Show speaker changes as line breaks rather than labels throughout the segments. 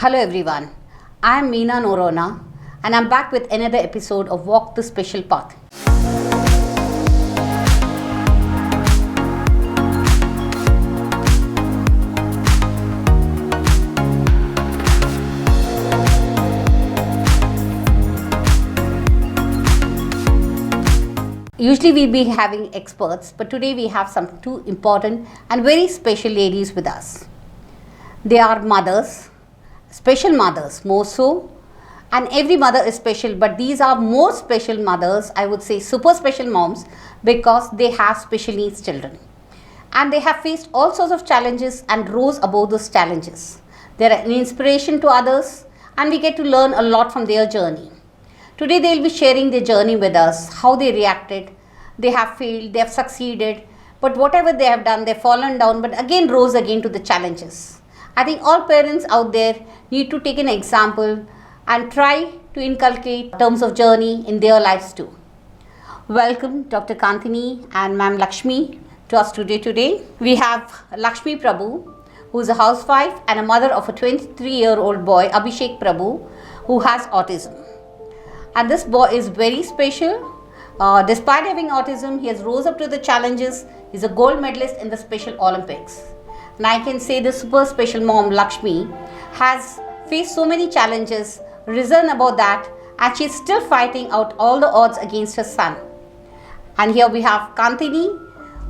Hello everyone, I am Meena Noronha and I am back with another episode of Walk the Special Path. Usually we'll be having experts, but today we have some two important and very special ladies with us. They are mothers, special mothers more so, and every mother is special, but these are more special mothers, I would say super special moms, because they have special needs children. And they have faced all sorts of challenges and rose above those challenges. They are an inspiration to others and we get to learn a lot from their journey. Today they will be sharing their journey with us, how they reacted, they have failed, they have succeeded, but whatever they have done, they have fallen down, but again rose again to the challenges. I think all parents out there need to take an example and try to inculcate terms of journey in their lives too. Welcome Dr. Kantini and Ma'am Lakshmi to our studio today. We have Lakshmi Prabhu, who is a housewife and a mother of a 23-year-old boy, Abhishek Prabhu, who has autism. And this boy is very special. Despite having autism, he has rose up to the challenges. He is a gold medalist in the Special Olympics. And I can say the super special mom, Lakshmi, has faced so many challenges, risen above that, and she is still fighting out all the odds against her son. And here we have Kantini,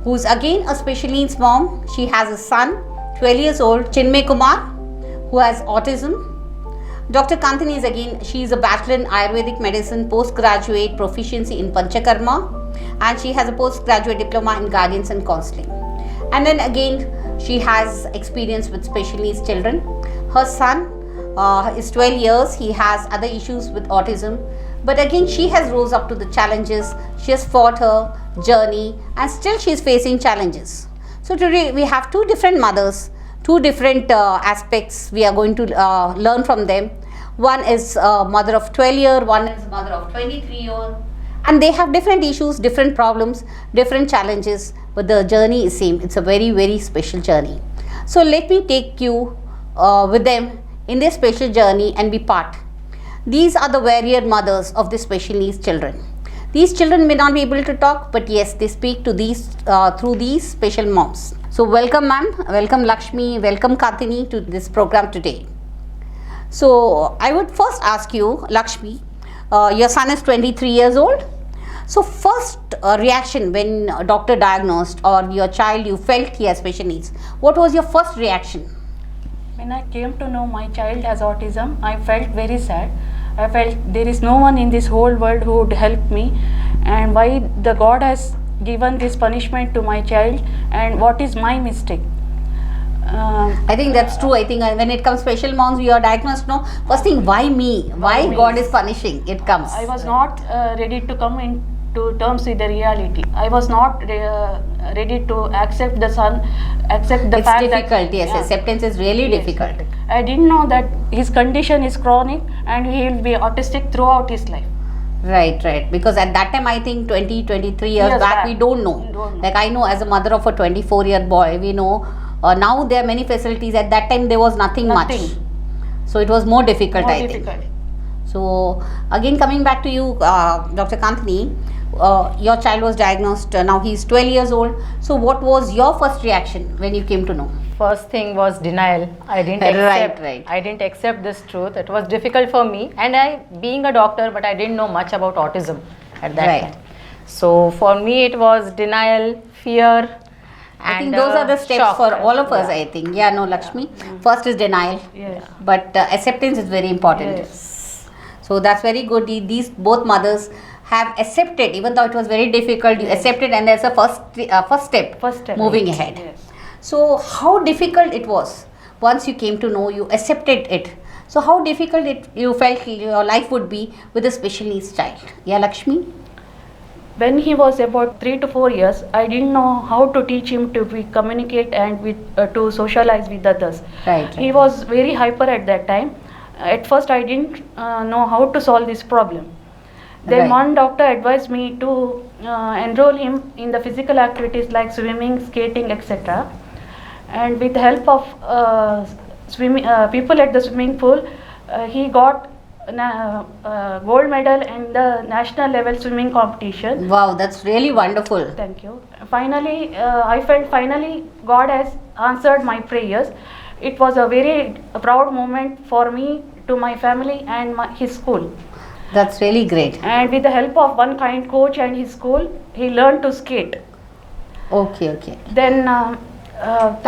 who is again a special needs mom. She has a son, 12 years old, Kumar, who has autism. Dr. Kantini is again, she is a bachelor in Ayurvedic medicine, postgraduate proficiency in Panchakarma, and she has a postgraduate diploma in guidance and counseling. And then again, she has experience with special needs children. Her son is 12 years, he has other issues with autism, but again she has rose up to the challenges, she has fought her journey and still she is facing challenges. So today we have two different mothers, two different aspects we are going to learn from them. One is a mother of 12-year, one is a mother of 23-year, and they have different issues, different problems, different challenges, but the journey is same. It's a very, very special journey. So let me take you with them in their special journey and be part. These are the warrior mothers of the special needs children. These children may not be able to talk, but yes, they speak to these through these special moms. So welcome ma'am, welcome Lakshmi, welcome Kantini to this program today. So I would first ask you, Lakshmi, your son is 23 years old. So first reaction when doctor diagnosed or your child, you felt he has special needs. What was your first reaction?
When I came to know my child has autism, I felt very sad. I felt there is no one in this whole world who would help me, and why the God has given this punishment to my child, and what is my mistake.
I think that's true. I think when it comes special moms, you are diagnosed, no, first thing, why me? Why God is punishing? It comes.
I was not ready to come into terms with the reality. I was not ready to accept the son, accept the fact that... It's
difficult, yes, acceptance is really difficult.
I didn't know that his condition is chronic and he will be autistic throughout his life.
Right, because at that time I think 23 years back we don't know. Like I know as a mother of a 24-year boy, we know now there are many facilities. At that time there was nothing much. So it was more difficult, I think. So again coming back to you, Dr. Kantini, your child was diagnosed, now he is 12 years old. So what was your first reaction when you came to know?
First thing was denial. I didn't accept. I didn't accept this truth. It was difficult for me, and I, being a doctor, but I didn't know much about autism at that time. So for me, it was denial, fear.
I think those are the steps shock for all of us. I think. Yeah, no, Lakshmi. First is denial, but acceptance is very important.
Yes.
So that's very good. These both mothers have accepted, even though it was very difficult. You accepted, and that's a first step moving ahead.
Yes.
So how difficult it was once you came to know, you accepted it. So how difficult you felt your life would be with a special needs child? Yeah, Lakshmi?
When he was about 3 to 4 years, I didn't know how to teach him to communicate and to socialize with others.
Right.
He was very hyper at that time. At first, I didn't know how to solve this problem. Then one doctor advised me to enroll him in the physical activities like swimming, skating, etc. And with the help of people at the swimming pool. He got gold medal in the national level swimming competition.
Wow, that's really wonderful.
Thank you. Finally, I felt God has answered my prayers. It was a very proud moment for me, to my family and his school.
That's really great.
And with the help of one kind coach and his school, he learned to skate.
Okay.
Then
I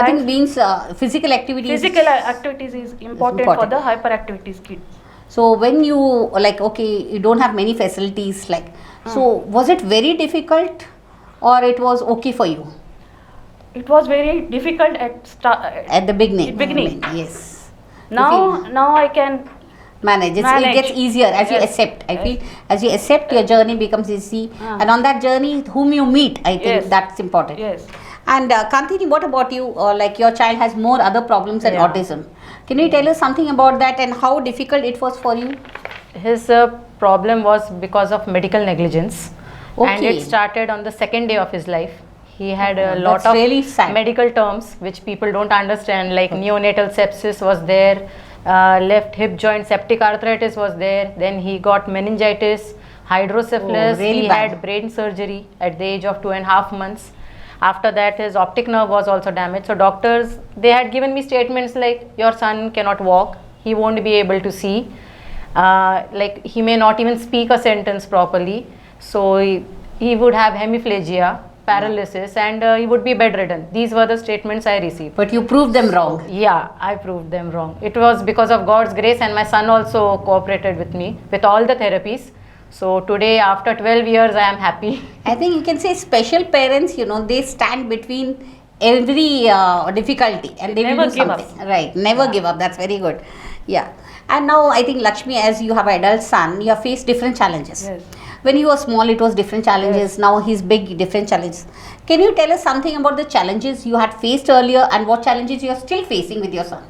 think means physical activities.
Physical activities is important for the hyperactivity kids.
So when you you don't have many facilities so was it very difficult or it was okay for you?
It was very difficult at
the beginning. Yes.
Now I can
manage. It gets easier as you accept. I feel as you accept, your journey becomes easy, and on that journey, whom you meet, I think that's important.
Yes.
And Kantini, what about you? Your child has more other problems than autism. Can you tell us something about that and how difficult it was for you?
His problem was because of medical negligence, and it started on the second day of his life. He had a lot of
really
medical terms which people don't understand, like neonatal sepsis was there, left hip joint septic arthritis was there, then he got meningitis, hydrocephalus, he had brain surgery at the age of 2.5 months. After that, his optic nerve was also damaged. So doctors, they had given me statements like, your son cannot walk, he won't be able to see, he may not even speak a sentence properly. So he would have hemiplegia, paralysis, and he would be bedridden. These were the statements I received.
But you proved them wrong.
Yeah, I proved them wrong. It was because of God's grace, and my son also cooperated with me with all the therapies. So today, after 12 years, I am happy.
I think you can say special parents, they stand between every difficulty and they will do something. Right, never give up. That's very good. Yeah. And now I think, Lakshmi, as you have an adult son, you have faced different challenges.
Yes.
When you were small, it was different challenges.
Yes.
Now he's big, different challenges. Can you tell us something about the challenges you had faced earlier and what challenges you are still facing with your son?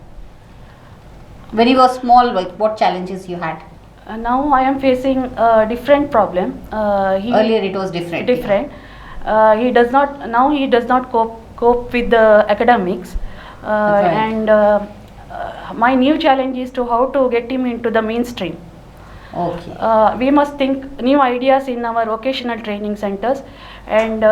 When you were small, what challenges you had?
Now I am facing a different problem.
Earlier it was different.
He does not cope with the academics. And my new challenge is to how to get him into the mainstream.
Okay.
We must think new ideas in our vocational training centers, and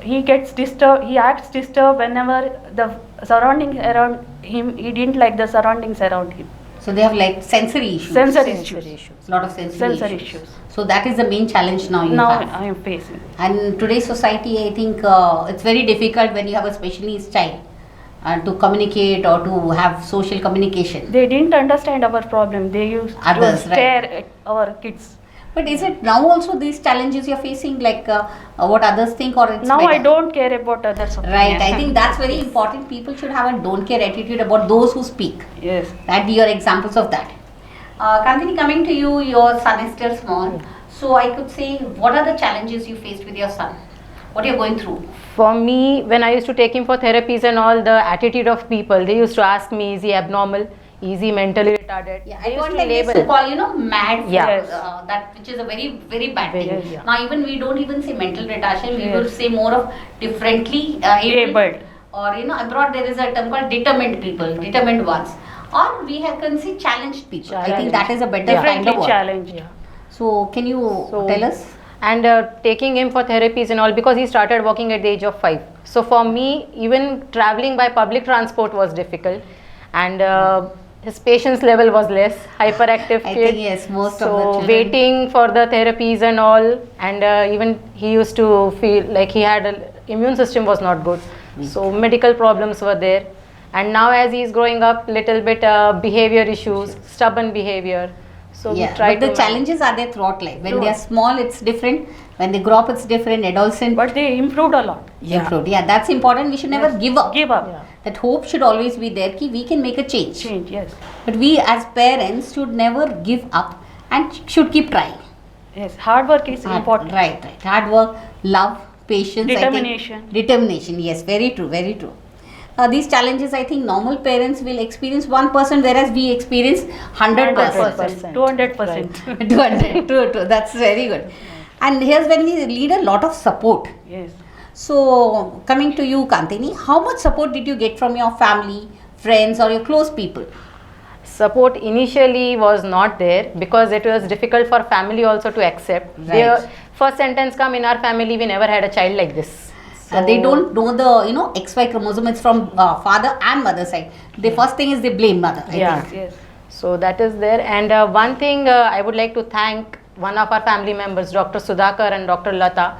he gets disturbed. He acts disturbed whenever the surroundings around him. He didn't like the surroundings around him.
So they have sensory issues.
Sensory issues.
A lot of sensory
issues.
So that is the main challenge now you have.
I am facing.
And today's society, I think it's very difficult when you have a special needs child to communicate or to have social communication.
They didn't understand our problem. They used to stare at our kids.
But is it now also these challenges you're facing, what others think, or it's
now
better?
I don't care about others.
Right, I think that's very important. People should have a don't care attitude about those who speak.
Yes.
That you're examples of that. Kantini, coming to you, your son is still small. So I could say, what are the challenges you faced with your son? What you're going through?
For me, when I used to take him for therapies and all, the attitude of people, they used to ask me, is he abnormal? Is he mentally retarded?
Yeah, I don't like this to call, mad for that, which is a very, very bad thing.
Yes, yeah.
Now, even we don't even say mental retardation, we will say more of differently abled. Or, abroad there is a term called determined people, determined ones. Or we can say challenged people. I think that is a better kind of word.
Challenged. Yeah.
So, can you tell us?
And taking him for therapies and all, because he started walking at the age of 5. So for me, even traveling by public transport was difficult, and his patience level was less. Hyperactive kid.
I think yes, most of the children.
So waiting for the therapies and all, and even he used to feel like he had immune system was not good. So medical problems were there, and now as he is growing up, little bit behavior issues, stubborn behavior. So we try
but the challenges are there throughout life. When they are small, it's different. When they grow up, it's different. Adolescent.
But they improved a lot.
Improved. Yeah, that's important. We should never give up.
Yeah.
That hope should always be there. Ki we can make a change.
Yes.
But we as parents should never give up and should keep trying.
Yes, hard work is important.
Right. Hard work, love, patience.
Determination.
Determination. Yes, very true. Very true. These challenges, I think normal parents will experience 1%, whereas we experience 100%.
200%.
200. True. That's very good. And here's when we need a lot of support.
Yes.
So, coming to you, Kantini, how much support did you get from your family, friends or your close people?
Support initially was not there because it was difficult for family also to accept.
Right.
Their first sentence come, in our family we never had a child like this.
They don't know the XY chromosome. It's from father and mother side. The first thing is they blame mother. I think.
Yes.
So that is there. And one thing I would like to thank one of our family members, Dr. Sudhakar and Dr. Lata.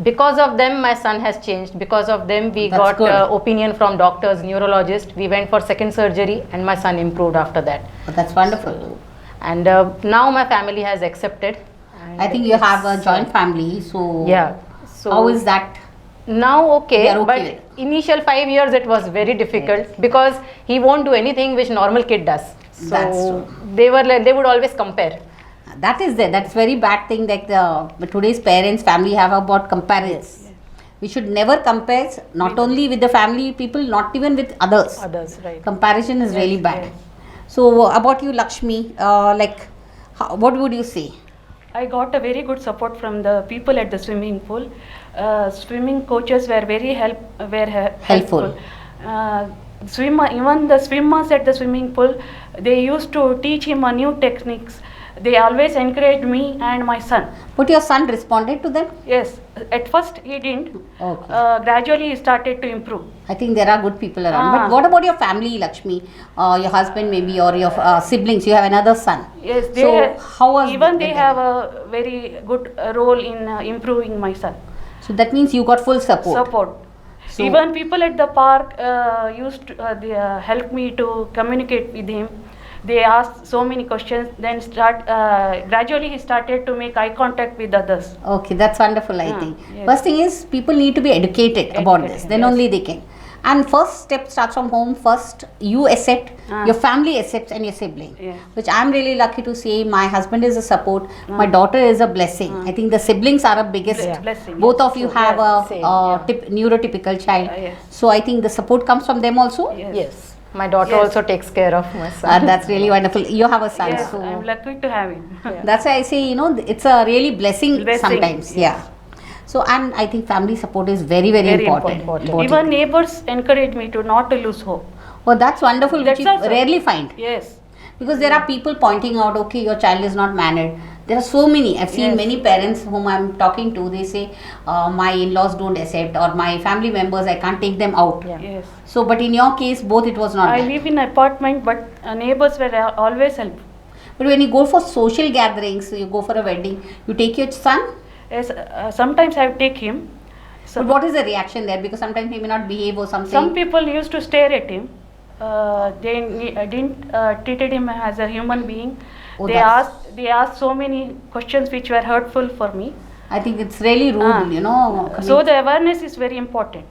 Because of them, my son has changed. Because of them, we
That's
got opinion from doctors, neurologists. We went for second surgery, and my son improved after that.
Oh, that's wonderful.
And now my family has accepted.
I think you have a joint family. So
Yeah. So
how is that?
now okay,
They are okay.
but initial 5 years it was very difficult because he won't do anything which normal kid does. So
That's true.
they would always compare.
That is there. That's very bad thing that today's parents, family have about comparisons. We should never compare, not only with the family people, not even with others.
Others, right?
Comparison is really bad.
yes.
So about you, Lakshmi, what would you say?
I got a very good support from the people at the swimming pool. Swimming coaches were very helpful. Even the swimmers at the swimming pool, they used to teach him a new techniques. They always encouraged me and my son.
But your son responded to them?
Yes, at first he didn't.
Okay.
Gradually he started to improve.
I think there are good people around. But what about your family, Lakshmi? Your husband maybe or your siblings? You have another son.
Yes,
So how was
they have a very good role in improving my son.
So that means you got full support. So-
Even people at the park used to they, help me to communicate with him. They asked so many questions. Then gradually he started to make eye contact with others.
Okay, that's wonderful, I think.
Yes.
First thing is people need to be educated about this. Then
yes.
only they can. And first step starts from home. First you accept, your family accepts and your sibling.
Yes.
Which I am really lucky to say my husband is a support, my daughter is a blessing. I think the siblings are a biggest.
Yeah. Blessing,
Both
yes.
of you
So,
have
yes, same,
a neurotypical child.
Yes.
So I think the support comes from them also.
Yes.
Yes. My daughter
Yes.
also takes care of my son.
That's really wonderful. You have a son.
Yes,
So
I'm lucky to have him.
that's why I say, it's a really blessing
Blessing,
sometimes.
yes.
Yeah. So, and I think family support is very, very,
Very
important.
important.
Even neighbors encourage me to not to lose hope.
Oh, that's wonderful,
That's
which you
also-
rarely find.
Yes.
Because there are people pointing out, okay, your child is not mannered. There are so many. I've seen
Yes.
many parents whom I'm talking to, they say, my in-laws don't accept or my family members, I can't take them out.
Yeah.
Yes.
So, but in your case, both it was not
I
that.
live in an apartment, but neighbors were always helpful.
But when you go for social gatherings, you go for a wedding, you take your son.
Yes, sometimes I take him.
But what is the reaction there? Because sometimes he may not behave or something.
Some people used to stare at him. They didn't treated him as a human being.
Oh,
They
that's-
asked so many questions which were hurtful for me.
I think it's really rude,
So the awareness is very important.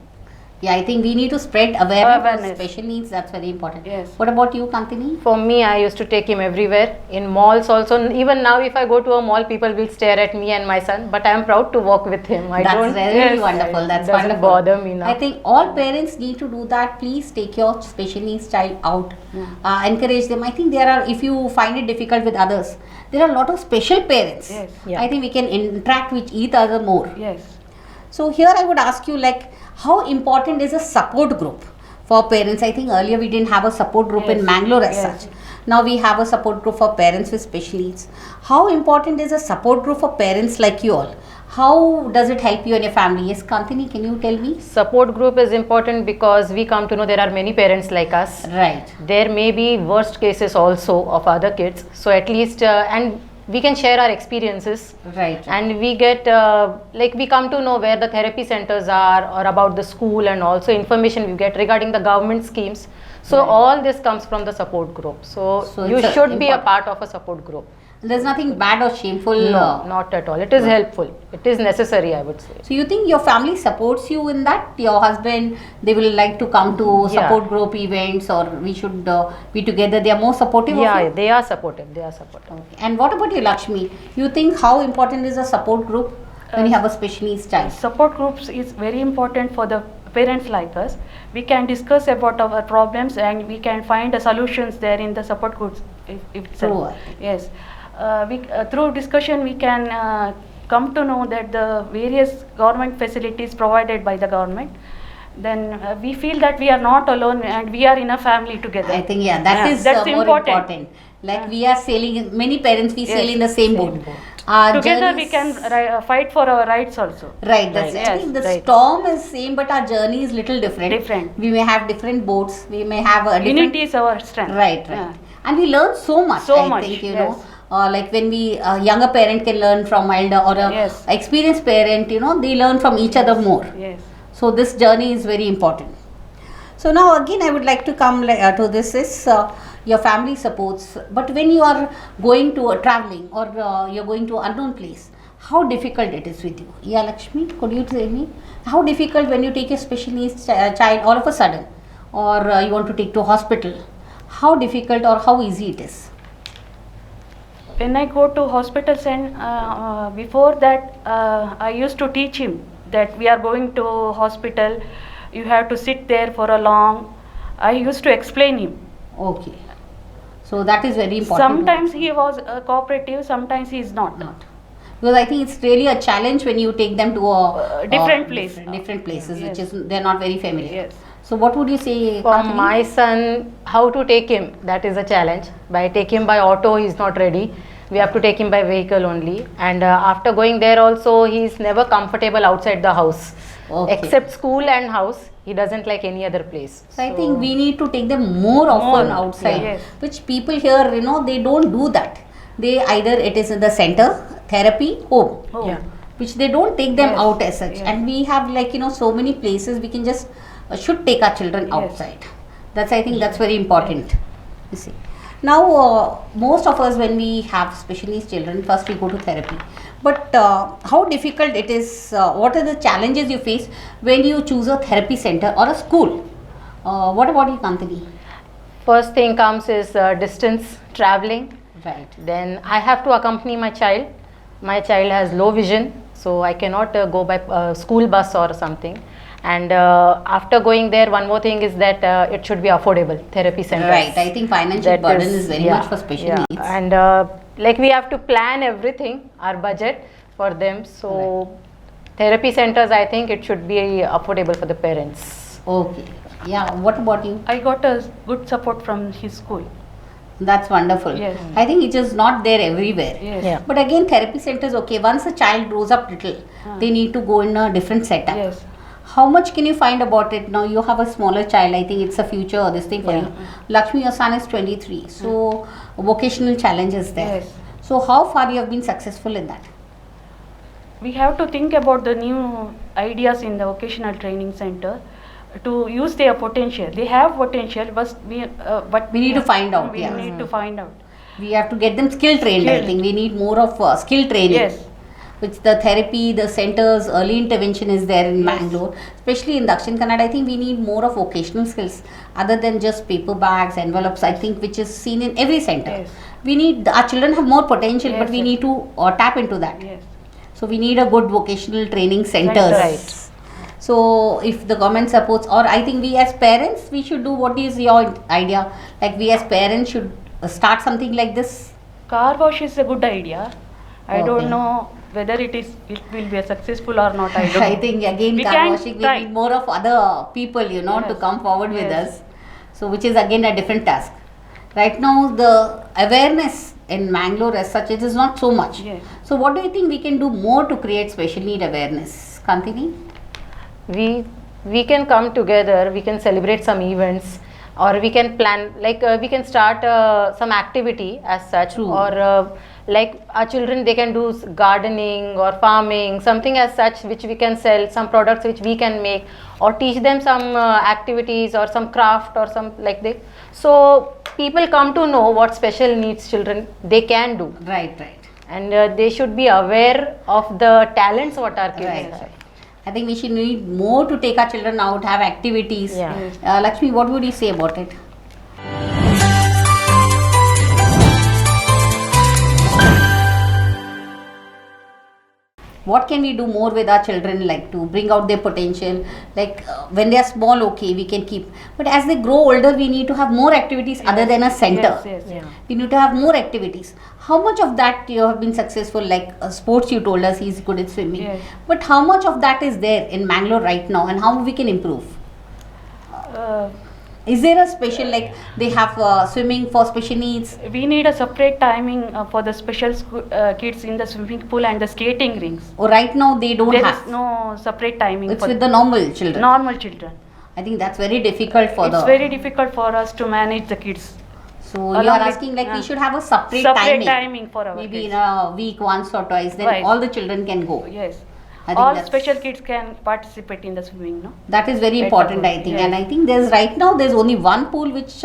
Yeah, I think we need to spread awareness of
Awareness.
special needs. That's very important.
Yes.
What about you, Kantini?
For me, I used to take him everywhere, in malls also. Even now, if I go to a mall, people will stare at me and my son. But I am proud to walk with him.
That's really
Yes,
wonderful. That's
doesn't
wonderful.
bother me now.
I think all parents need to do that. Please take your special needs child out. Encourage them. I think there are, if you find it difficult with others, there are a lot of special parents.
Yes.
Yeah.
I think we can interact with each other more.
Yes.
So here I would ask you, how important is a support group for parents? I think earlier we didn't have a support group in
Yes.
Mangalore as
Yes.
such. Now we have a support group for parents with special needs. How important is a support group for parents like you all? How does it help you and your family? Yes, Kantini, can you tell me?
Support group is important because we come to know there are many parents like us.
Right.
There may be worst cases also of other kids. So at least, and we can share our experiences.
Right.
And we get, we come to know where the therapy centers are or about the school, and also information we get regarding the government schemes. So
Right.
all this comes from the support group. So you
it's
should be a
important.
part of a support group.
There's nothing bad or shameful.
No, not at all. It is helpful. It is necessary, I would say.
So you think your family supports you in that? Your husband, they will like to come to
Yeah.
support group events, or we should be together. They are more supportive of
Yeah,
you?
they are supportive. They are supportive.
Okay. And what about you, Lakshmi? You think how important is a support group when you have a special needs child?
Support groups is very important for the parents like us. We can discuss about our problems and we can find the solutions there in the support groups itself.
True.
Yes. Through discussion we can come to know that the various government facilities provided by the government, then we feel that we are not alone and we are in a family together.
I think that is
that's
more
important.
Like we are sailing, many parents we sail in the same boat.
Together we can fight for our rights also.
Right, that's
Right.
I think the
Right.
storm is same, but our journey is little different.
Different.
We may have different boats. We may have a different.
Unity is our strength.
Right. And we learn so much.
So
I
much,
think
yes.
like when we younger parent can learn from elder or a
Yes.
experienced parent, they learn from each other more.
Yes.
So this journey is very important. So now again I would like to come to this is your family supports. But when you are going to traveling or you're going to unknown place, how difficult it is with you? Yeah, Lakshmi, could you tell me how difficult when you take a special needs child all of a sudden, or you want to take to hospital? How difficult or how easy it is?
When I go to hospitals and before that I used to teach him that we are going to hospital, you have to sit there for a long. I used to explain him.
Okay. So that is very important.
Sometimes he was cooperative, sometimes he is not.
Because I think it's really a challenge when you take them to a
different place.
different places,
Yes.
which is they're not very familiar.
Yes.
So what would you say?
For
Kantini?
my son, how to take him, that is a challenge. By take him by auto, he is not ready. We have to take him by vehicle only. And after going there also, he is never comfortable outside the house.
Okay.
Except school and house, he doesn't like any other place.
So I think we need to take them more often
More,
outside,
yes.
which people here, they don't do that. They either it is in the center, therapy, home,
Oh.
Yeah.
which they don't take them
Yes,
out as such.
yes.
And we have so many places we can just should take our children
Yes.
outside. I think that's very important. You see. Now, most of us when we have special needs children, first we go to therapy. But how difficult it is, what are the challenges you face when you choose a therapy center or a school? What about you, Kantini?
First thing comes is distance, traveling.
Right.
Then I have to accompany my child. My child has low vision, so I cannot go by school bus or something. And after going there, one more thing is that it should be affordable, therapy centers.
Right. I think financial
That
burden is very
yeah,
much for special
yeah.
needs.
And like we have to plan everything, our budget for them. So therapy centers, I think it should be affordable for the parents.
Okay. Yeah. What about you?
I got a good support from his school.
That's wonderful.
Yes.
I think it is not there everywhere.
Yes.
Yeah.
But again, therapy centers, okay, once a child grows up little, they need to go in a different setup.
Yes.
How much can you find about it? Now you have a smaller child, I think it's a future this thing for
Yeah.
you. Lakshmi, your son is 23, so vocational challenges there.
Yes.
So how far you have been successful in that?
We have to think about the new ideas in the vocational training center to use their potential. They have potential, but
We need to find out,
We
yeah.
need to find out.
We have to get them skill trained. I
Skill.
think we need more of skill training.
Yes.
Which the therapy, the centers, early intervention is there in
Yes.
Bangalore, especially in Dakshin Kannada. I think we need more of vocational skills other than just paper bags, envelopes. I think which is seen in every center.
Yes.
We need our children have more potential, but
Yes,
we
yes.
need to tap into that.
Yes.
So we need a good vocational training centers.
Right.
So if the government supports, or I think we as parents, we should do. What is your idea? Like we as parents should start something like this.
Car wash is a good idea. I
Okay.
don't know whether it will be successful or not. I don't
I
know.
think again
We
car
can
washing we
try.
need more of other people, to
Yes.
come forward with
Yes.
us. So which is again a different task. Right now the awareness in Mangalore as such it is not so much.
Yes.
So what do you think we can do more to create special need awareness? Kantini?
We can come together, we can celebrate some events, or we can plan, like we can start some activity as such.
True.
Or like our children, they can do gardening or farming, something as such which we can sell, some products which we can make, or teach them some activities or some craft or some like that. So people come to know what special needs children they can do,
Right.
and they should be aware of the talents what our kids
Right.
have.
I think we should need more to take our children out, have activities.
Yeah.
Yes.
Lakshmi, what would you say about it? What can we do more with our children, like to bring out their potential? Like when they are small, okay, we can keep. But as they grow older, we need to have more activities other than a center.
Yes.
Yeah.
We need to have more activities. How much of that you have been successful? Like sports, you told us he's good at swimming.
Yes.
But how much of that is there in Mangalore right now, and how we can improve? Is there a special, like they have swimming for special needs?
We need a separate timing for the special kids in the swimming pool and the skating rings.
Or right now they don't
There
have?
is no separate timing.
It's
for
with the normal children.
normal children.
I think that's very difficult for
It's very difficult for us to manage the kids.
So
Along
you are
with-
asking like we
uh,
should have a separate
Separate
timing.
timing for our
Maybe
kids.
in a week once or twice, then
Right.
all the children can go.
Yes.
I think
All
that's-
special kids can participate in the swimming, no?
That is very
Right,
important, I
yes.
think. And I think there's right now there's only one pool which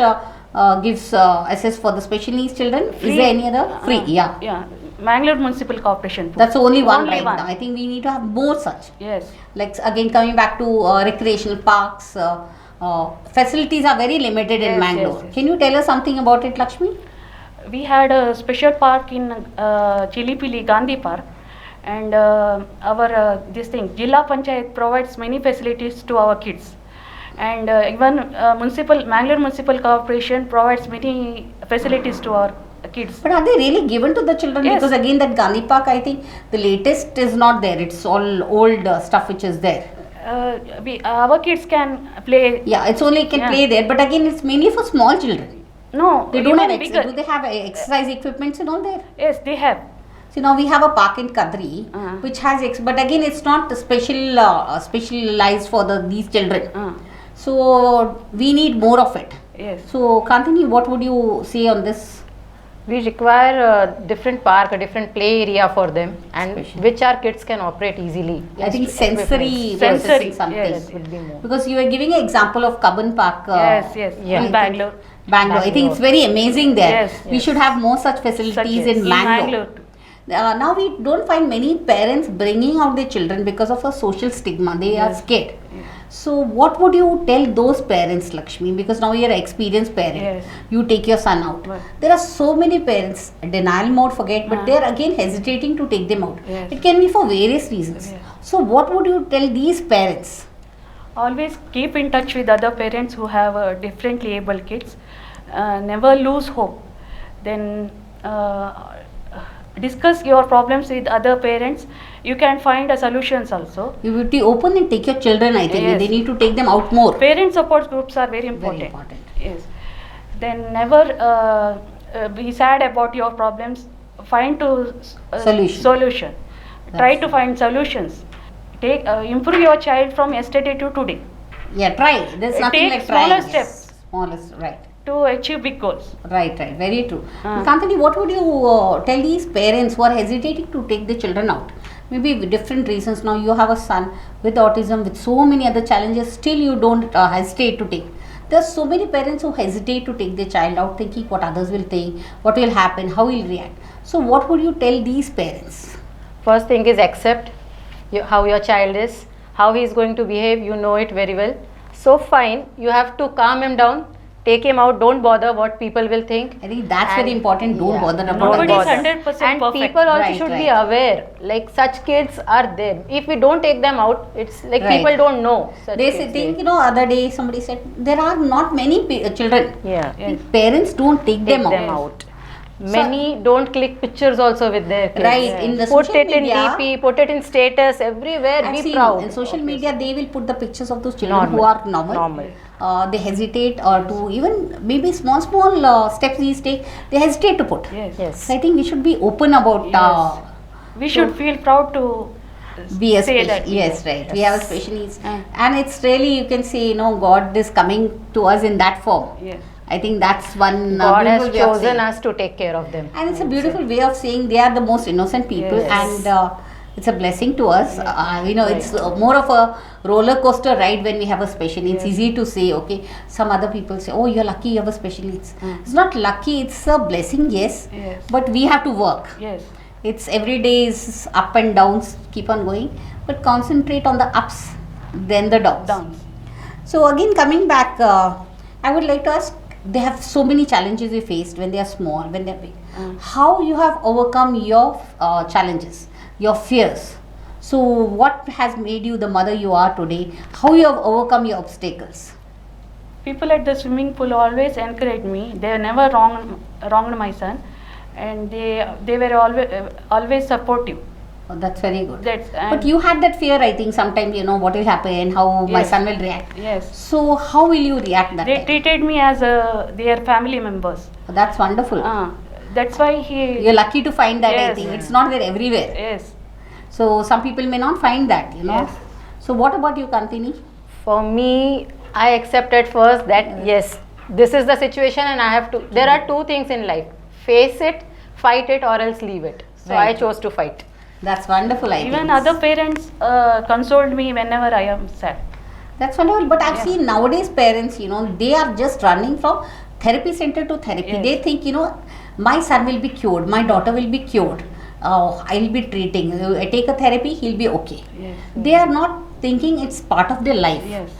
gives access for the special needs children. Is there any other? Free, yeah.
Yeah. Mangalore Municipal Corporation. pool.
That's the only one
Only
right
one.
now. I think we need to have more such.
Yes.
Like again coming back to recreational parks, facilities are very limited in
Yes,
Mangalore.
yes, yes.
Can you tell us something about it, Lakshmi?
We had a special park in Chilipili, Gandhi Park, and our this thing Jilla Panchayat provides many facilities to our kids, and even Mangalore Municipal Corporation provides many facilities to our kids.
But are they really given to the children?
Yes.
Because again that Gandhi Park, I think the latest is not there. It's all old stuff which is there.
Our kids can play.
Yeah, it's only can
Yeah.
play there. But again, it's mainly for small children.
No,
They don't have
even bigger.
do they have exercise equipments and all there?
Yes, they have.
So now we have a park in Kadri,
Uh-huh.
which has but again it's not specialized for these children. So we need more of it.
Yes.
So Kantini, what would you say on this?
We require a different park, a different play area for them, and
Special.
which our kids can operate easily.
I think sensory
Sensory,
processing something.
yes.
Would be more.
Because you were giving an example of Cubbon Park.
Yes, yes.
yeah.
In Bangalore.
Bangalore. I think it's very amazing there.
Yes,
We
yes.
should have more such facilities
Such
in
as-
Bangalore. Now we don't find many parents bringing out their children because of a social stigma. They are
Yes.
scared. So what would you tell those parents, Lakshmi? Because now you're an experienced parent.
Yes.
You take your son out.
Right.
There are so many parents, denial mode, forget, but they're again hesitating to take them out.
Yes.
It can be for various reasons.
Yes.
So what would you tell these parents?
Always keep in touch with other parents who have differently able kids. Never lose hope. Then discuss your problems with other parents. You can find solutions also.
You would be open and take your children, I think.
Yes.
They need to take them out more.
Parent support groups are very important.
Very important.
Yes. Then never be sad about your problems. Find solution. Try to find solutions. Improve your child from yesterday to today
Yeah, try. There's nothing
Take
like trying.
smaller
Yes.
steps.
Smallest, right.
to achieve big goals.
Right, very true.
Ah.
Kantini, what would you tell these parents who are hesitating to take their children out? Maybe with different reasons. Now you have a son with autism, with so many other challenges, still you don't hesitate to take. There are so many parents who hesitate to take their child out, thinking what others will think, what will happen, how will react. So what would you tell these parents?
First thing is accept how your child is, how he is going to behave. You know it very well. So fine, you have to calm him down, take him out, don't bother what people will think.
I think that's very important. Don't bother about
Nobody is
others.
100%
And
perfect.
people also
Right,
should
right.
be aware, like such kids are there. If we don't take them out, it's like
Right.
people don't know such
They
kids
think,
there.
other day somebody said there are not many children.
Yeah.
Yes.
Parents don't take
Take
them
them
out.
out. Many don't click pictures also with their kids.
Right, in the
put
social
it in
media,
DP, put it in status, everywhere.
I've
Be
seen
proud.
in social
of
media
yourself.
they will put the pictures of those children
Normal.
who are normal. They hesitate to even maybe small steps these take, they hesitate to put.
Yes.
Yes.
So I think we should be open about
Yes. We should feel proud to
be a
say
special.
that.
Yes, right. We have a special needs,
Mm.
and it's really, you can say, God is coming to us in that form.
Yes.
I think that's one
God has
beautiful way of
chosen
saying.
us to take care of them.
And it's a beautiful way of saying they are the most innocent people,
Yes.
and it's a blessing to us. It's more of a roller coaster ride when we have a special needs. It's
Yes.
easy to say, okay. Some other people say, oh, you're lucky you have a special needs. It's not lucky, it's a blessing, yes.
Yes.
But we have to work.
Yes.
It's every day is up and downs, keep on going. But concentrate on the ups, then the downs.
Downs.
So again, coming back, I would like to ask, they have so many challenges we faced when they are small, when they are big. How you have overcome your challenges, your fears? So what has made you the mother you are today? How you have overcome your obstacles?
People at the swimming pool always encouraged me. They never wronged my son, and they were always supportive.
Oh, that's very good.
That's
But you had that fear, I think, sometimes, what will happen, how my
Yes.
son will react.
Yes.
So, how will you react that
They
time?
treated me as their family members.
Oh, that's wonderful.
That's why he.
You're lucky to find that, I
Yes.
think. It's not there everywhere.
Yes.
So, some people may not find that,
Yes.
So, what about you, Kantini?
For me, I accepted first that yes, this is the situation and I have to. There are two things in life: face it, fight it, or else leave it. So I
Right.
chose to fight.
That's wonderful, I
Even
think.
other parents consoled me whenever I am sad.
That's wonderful. But I've
Yeah.
seen nowadays parents, they are just running from therapy center to therapy.
Yes.
They think, my son will be cured, my daughter will be cured. I'll be treating. I take a therapy, he'll be okay.
Yes.
They are not thinking it's part of their life.
Yes.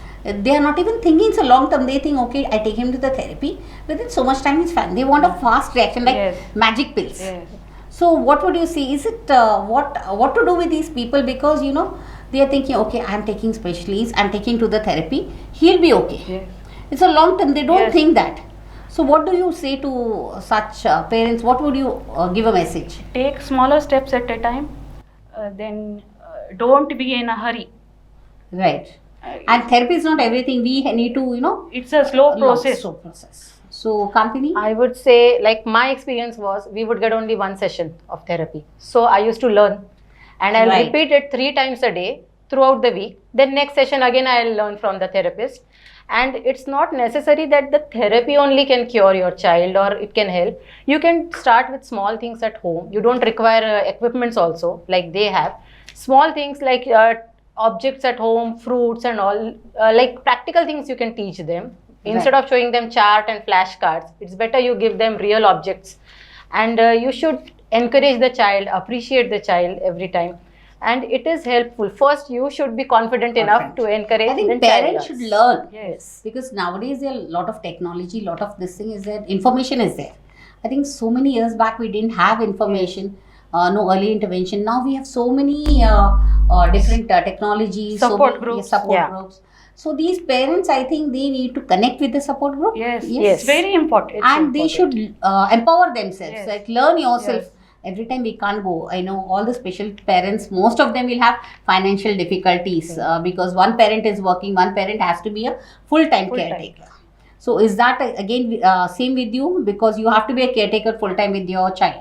They are not even thinking it's a long term. They think, okay, I take him to the therapy. Within so much time, he's fine. They want a fast reaction, like
Yes.
magic pills.
Yes.
So, what would you see? Is it what to do with these people? Because they are thinking, okay, I am taking specialists, I am taking to the therapy, he'll be okay.
Yes.
It's a long term. They don't
Yes.
think that. So, what do you say to such parents? What would you give a message?
Take smaller steps at a time. Then don't be in a hurry.
Right. And therapy is not everything. We need to,
It's a slow process.
slow process. So, Kantini?
I would say, like my experience was, we would get only one session of therapy. So I used to learn, and I'll
Right.
repeat it 3 times a day throughout the week. Then next session again I'll learn from the therapist. And it's not necessary that the therapy only can cure your child or it can help. You can start with small things at home. You don't require equipments also like they have. Small things like objects at home, fruits and all, like practical things you can teach them. Instead of showing them chart and flashcards, it's better you give them real objects. And you should encourage the child, appreciate the child every time. And it is helpful. First, you should be confident enough to encourage
I think
the child.
parents should learn.
Yes.
Because nowadays there are a lot of technology, lot of this thing is there, information is there. I think so many years back we didn't have information, no early intervention. Now we have so many different technologies,
Support groups.
support
Yeah.
groups. So these parents, I think they need to connect with the support group.
Yes.
Yes.
It's very important.
And they should empower themselves,
Yes.
like learn yourself.
Yes.
Every time we can't go. I know all the special parents, most of them will have financial difficulties because one parent is working, one parent has to be a full-time caretaker. So is that again same with you, because you have to be a caretaker full-time with your child?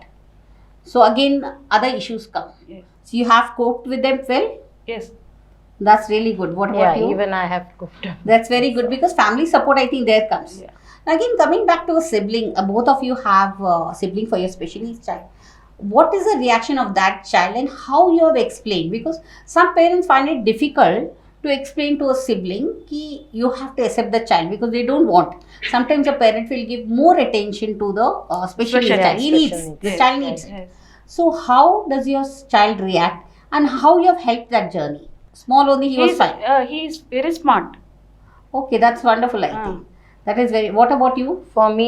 So again other issues come.
Yes.
So you have coped with them well?
Yes.
That's really good. What about
Yeah,
you?
even I have cooked.
That's very good, because family support, I think there comes.
Yeah.
Again, coming back to a sibling, both of you have a sibling for your special needs child. What is the reaction of that child and how you have explained? Because some parents find it difficult to explain to a sibling ki you have to accept the child because they don't want. Sometimes a parent will give more attention to the special needs child. He needs, the
Yes.
child needs.
Yes.
So how does your child react and how you have helped that journey? Small only, he was fine.
He's very smart.
Okay, that's wonderful, I think. That is very. What about you?
For me,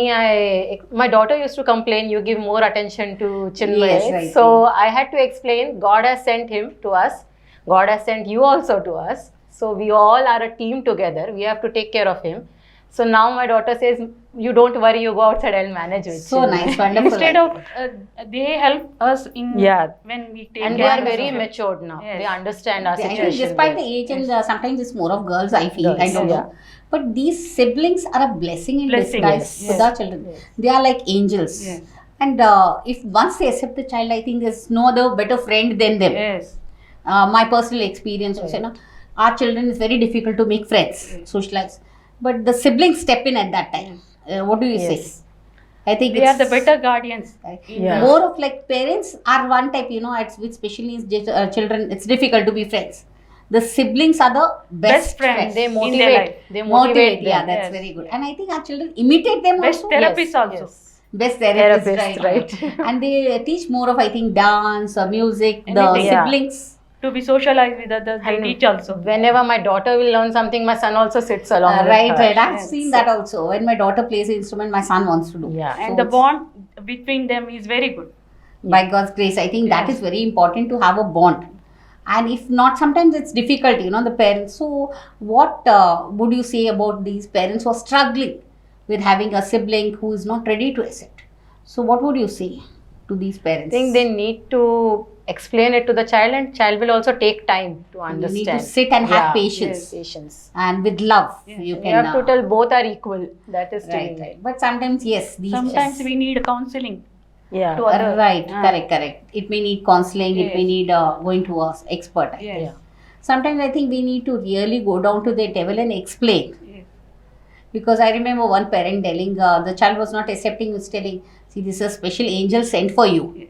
my daughter used to complain, you give more attention to Chinmay.
Yes, right.
So I had to explain, God has sent him to us. God has sent you also to us. So we all are a team together. We have to take care of him. So now my daughter says, you don't worry, you go outside, I'll manage with
So
Chinmay.
nice, wonderful.
Instead of they help us in
Yeah.
when we take
And they
care
are
of
very
them.
matured now.
Yes.
They understand our
I think
situation.
despite the
well.
age and sometimes it's more of girls, I feel.
Girls,
I don't
yeah.
know. But these siblings are a blessing in
Blessing,
disguise
yes.
for the children.
Yes.
They are like angels.
Yes.
And if once they accept the child, I think there's no other better friend than them.
Yes.
My personal experience was, our children is very difficult to make friends, socialize. But the siblings step in at that time. What do you
Yes.
say? I think
They are the better guardians.
Yeah.
More of like parents are one type, it's with special needs children, it's difficult to be friends. The siblings are the best friends.
They
their
motivate.
life.
They motivate them.
Yeah, that's
Yes.
very good. And I think our children imitate them
Best
also.
therapists
Yes,
also.
yes.
Best therapists,
Therapists, right.
And they teach more of, I think, dance, music, the
Anything.
Yeah.
siblings.
To be socialized with others, they
And
teach also.
Whenever my daughter will learn something, my son also sits along with
Right,
her.
right. I've
Yes.
seen that also. When my daughter plays an instrument, my son wants to do.
Yeah.
So
And the
it's-
bond between them is very good.
by God's grace, I think that
Yes.
is very important to have a bond. And if not, sometimes it's difficult, the parents. So, what would you say about these parents who are struggling with having a sibling who is not ready to accept? So, what would you say to these parents?
I think they need to explain it to the child, and child will also take time to understand.
You need to sit and have patience.
Patience.
And with love,
Yes.
you can.
You have to tell both are equal. That is
right. But sometimes, yes,
Sometimes we need counseling.
Yeah.
To other.
Right, correct. It may need counseling, it may
Yes.
need going to an expert.
Yes.
Yeah.
Sometimes I think we need to really go down to the devil and explain.
Yes.
Because I remember one parent telling the child was not accepting, was telling, see, this is a special angel sent for you.
Yeah.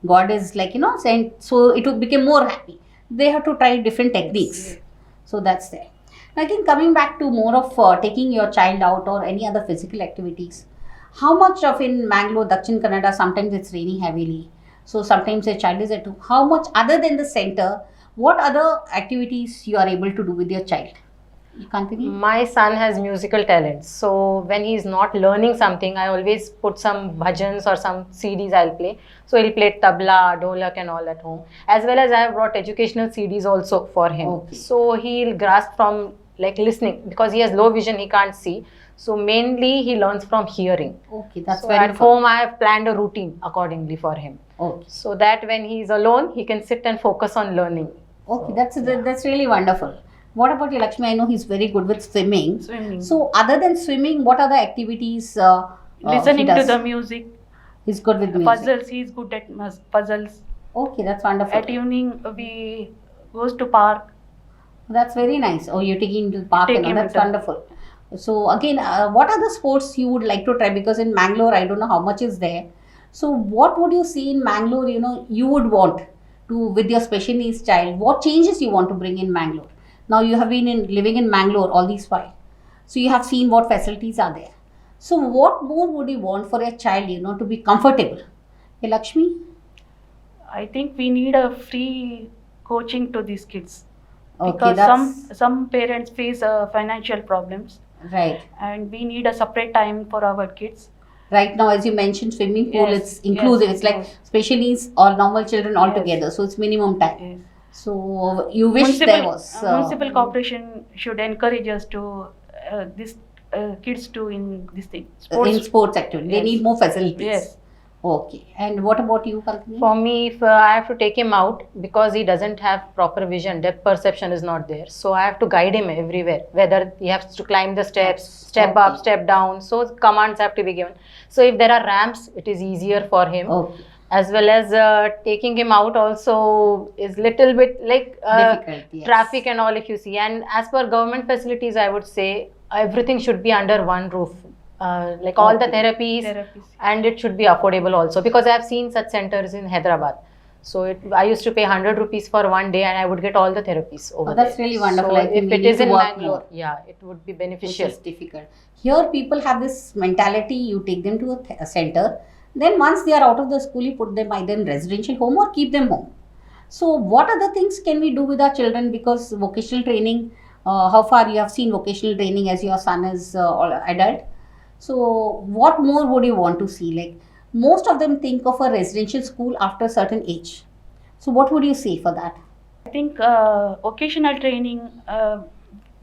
God is like, sent, so it would become more happy. They have to try different techniques.
Yes.
So that's there. I think coming back to more of taking your child out or any other physical activities, how much of in Mangalore, Dakshin Kannada, sometimes it's raining heavily. So sometimes a child is at home. How much other than the center, what other activities you are able to do with your child? Kantini?
My son has musical talents, so when he's not learning something, I always put some bhajans or some CDs I'll play. So he'll play tabla, dholak and all at home. As well as I have brought educational CDs also for him.
Okay.
So he'll grasp from like listening, because he has low vision, he can't see. So mainly he learns from hearing.
Okay, that's
So
very
at home I have planned a routine accordingly for him.
Okay.
So that when he's alone, he can sit and focus on learning.
Okay, that's really wonderful. What about you, Lakshmi? I know he's very good with swimming.
Swimming.
So, other than swimming, what other activities?
Listening
he
to
does?
the music.
He's good with music.
Puzzles. He's good at puzzles.
Okay, that's wonderful.
At evening, we goes to park.
That's very nice. Oh, you're taking him to the park
Take
and all.
him
That's
to-
wonderful. So, again, what are the sports you would like to try? Because in Mangalore, I don't know how much is there. So, what would you see in Mangalore, you would want to, with your special needs child, what changes you want to bring in Mangalore? Now, you have been living in Mangalore all these while. So, you have seen what facilities are there. So, what more would you want for a child, to be comfortable? Hey, Lakshmi?
I think we need a free coaching to these kids.
Okay,
Because
that's
some parents face financial problems,
right.
and we need a separate time for our kids.
Right now, as you mentioned, swimming pool,
Yes,
it's inclusive.
yes,
It's like
yes.
special needs or normal children all
Yes.
together. So, it's minimum time.
Yes.
So, you wish there was.
Municipal corporation should encourage us to this kids to in this thing
in sports activity. They
Yes.
need more facilities.
Yes.
Okay. And what about you, Kantini?
For me, if I have to take him out, because he doesn't have proper vision, depth perception is not there. So I have to guide him everywhere, whether he has to climb the steps, step
Okay.
up, step down. So commands have to be given. So if there are ramps, it is easier for him.
Okay.
As well as taking him out also is little bit like
Difficult, yes.
traffic and all, if you see. And as per government facilities, I would say everything should be under one roof. Like all the
Okay.
therapies, and it should be affordable also, because I have seen such centers in Hyderabad. So I used to pay 100 rupees for one day, and I would get all the therapies over
that's
there.
really wonderful.
So
I think
if
we
it
need
is
to
in
work
Bangalore,
more.
yeah, it would be
Which
beneficial.
is difficult. Here, people have this mentality, you take them to a center. Then once they are out of the school, you put them either in residential home or keep them home. So what other things can we do with our children? Because vocational training, how far you have seen vocational training as your son is adult. So what more would you want to see? Like most of them think of a residential school after a certain age. So what would you say for that?
I think occasional training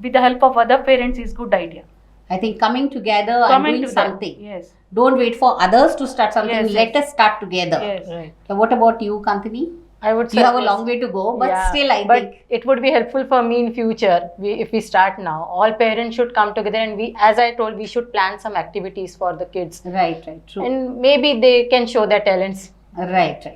with the help of other parents is good idea.
I think coming together and doing something.
Yes.
Don't wait for others to start something.
Yes,
Let us start together.
Yes.
Right.
So what about you, Kantini?
I would
You have a
suggest-
long way to go, but
Yeah,
still I
but
think.
it would be helpful for me in future if we start now. All parents should come together, and we, as I told, we should plan some activities for the kids,
Right, true.
and maybe they can show their talents.
Right.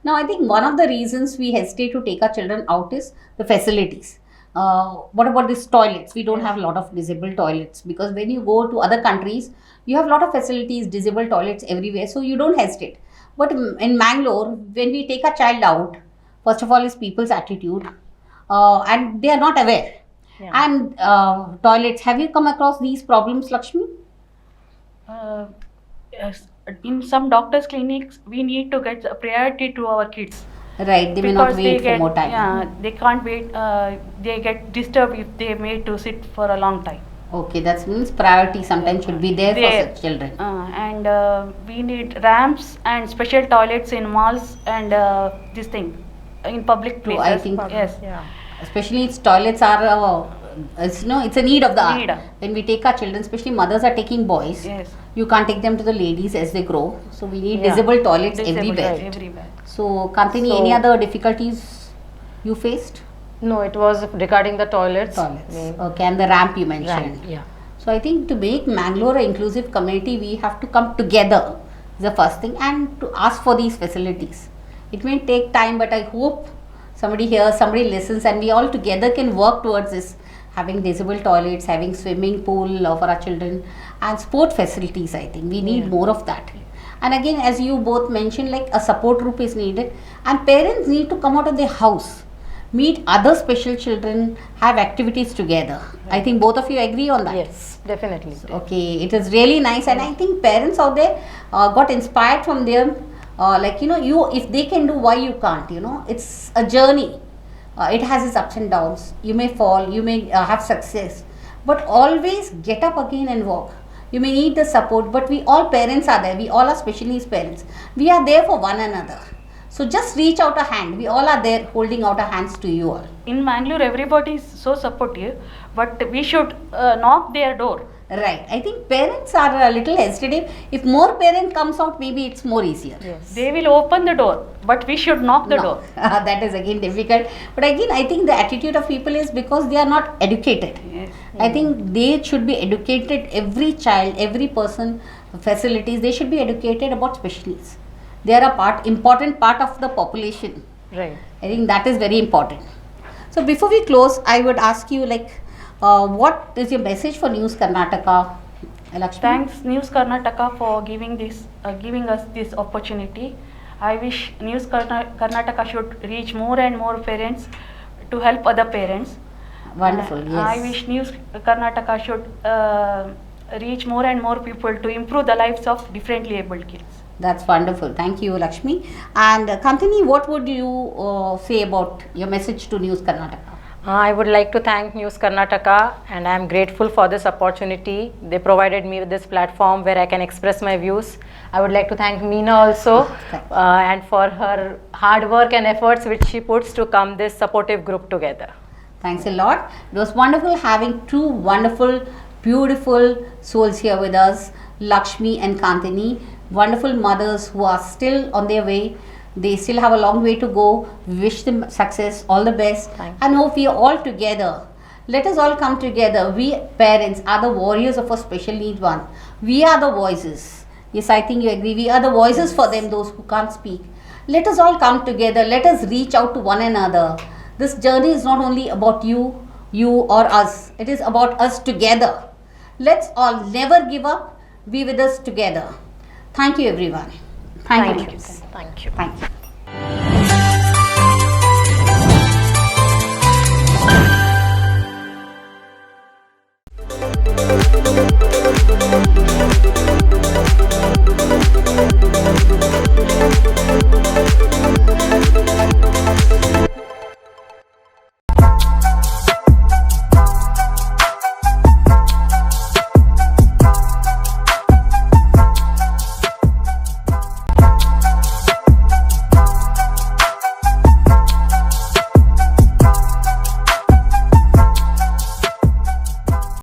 Now, I think one of the reasons we hesitate to take our children out is the facilities. What about these toilets? We don't have a lot of disabled toilets, because when you go to other countries, you have a lot of facilities, disabled toilets everywhere, so you don't hesitate. But in Mangalore, when we take a child out, first of all is people's attitude, and they are not aware.
Yeah.
And toilets, have you come across these problems, Lakshmi?
Yes. In some doctors' clinics, we need to get a priority to our kids.
Right, they may not wait for more time.
Yeah, they can't wait. They get disturbed if they made to sit for a long time.
Okay, that means priority sometimes should be there for such children.
And we need ramps and special toilets in malls and this thing in public
True,
places.
I think-
Yes.
Yeah.
Especially its toilets are, it's a need of the
Need.
hour. When we take our children, especially mothers are taking boys,
Yes.
you can't take them to the ladies as they grow. So we need
Yeah.
disabled toilets
Disabled,
everywhere.
Everywhere.
So, Kantini,
So-
any other difficulties you faced?
No, it was regarding the toilets.
Okay, and the ramp you mentioned.
Right, yeah.
So I think to make Mangalore an inclusive community, we have to come together, is the first thing, and to ask for these facilities. It may take time, but I hope somebody hears, somebody listens, and we all together can work towards this. Having disabled toilets, having swimming pool for our children, and sport facilities. I think we need more of that. And again, as you both mentioned, like a support group is needed, and parents need to come out of their house, meet other special children, have activities together. I think both of you agree on that.
Yes, definitely.
Okay, it is really nice, and I think parents out there got inspired from them. Like you if they can do, why you can't? It's a journey. It has its ups and downs. You may fall, you may have success, but always get up again and walk. You may need the support, but we all parents are there. We all are special needs parents. We are there for one another. So just reach out a hand. We all are there holding out our hands to you all.
In Mangalore, everybody is so supportive, but we should knock their door.
Right. I think parents are a little hesitative. If more parent comes out, maybe it's more easier.
Yes.
They will open the door, but we should knock the door.
That is again difficult. But again, I think the attitude of people is because they are not educated.
Yes.
I think they should be educated. Every child, every person, facilities, they should be educated about special needs. They are a important part of the population.
Right.
I think that is very important. So before we close, I would ask you what is your message for News Karnataka, Lakshmi?
Thanks News Karnataka for giving us this opportunity. I wish News Karnataka should reach more and more parents to help other parents.
Wonderful, yes.
I wish News Karnataka should reach more and more people to improve the lives of differently abled kids.
That's wonderful. Thank you, Lakshmi. And Kantini, what would you say about your message to News Karnataka?
I would like to thank News Karnataka, and I am grateful for this opportunity. They provided me with this platform where I can express my views. I would like to thank Meena also and for her hard work and efforts which she puts to come this supportive group together.
Thanks a lot. It was wonderful having two wonderful, beautiful souls here with us, Lakshmi and Kantini. Wonderful mothers who are still on their way. They still have a long way to go. We wish them success, all the best, and hope we are all together. Let us all come together. We parents are the warriors of a special needs one. We are the voices. Yes, I think you agree. We are the voices for them, those who can't speak. Let us all come together. Let us reach out to one another. This journey is not only about you or us. It is about us together. Let's all never give up. Be with us together. Thank you, everyone. Thank you.
Thank you.
Thank you.